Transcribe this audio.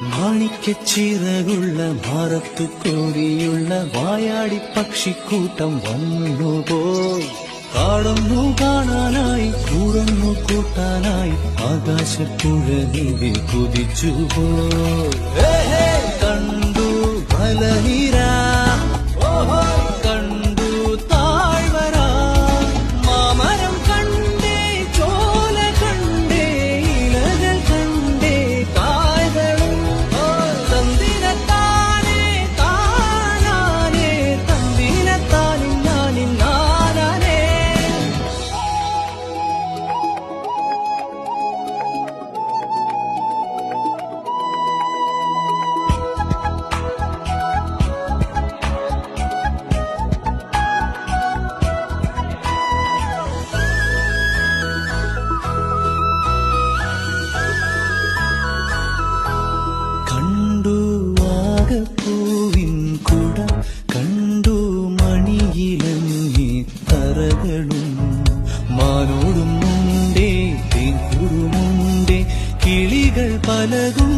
മാണിക്കച്ചിറകുള്ള ഭാരത്തു കോരിയുള്ള വായാടി പക്ഷിക്കൂട്ടം വന്നുപോയി. കാടുന്നു കാണാനായി കൂടന്നു കൂട്ടാനായി ആകാശപ്പുഴയിൽ കുതിച്ചുപോയി. കണ്ടു മലനിര, കണ്ടു താഴ്വര, മാമരം കണ്ടേ, ചോല കണ്ടേ, ഇലകൾ കണ്ടേ, കായകളും തന്തിനത്താനേ താനാനേ, തന്തിനത്താനും ഞാനും നാനാനേ. കണ്ടു വാഗപ്പൂവിൻ കുട, കണ്ടു മണിയിലങ്ങി തറകളും, മാനോടും മുണ്ടേ തേൻകുറുമുണ്ടേ, കിളികൾ പലകും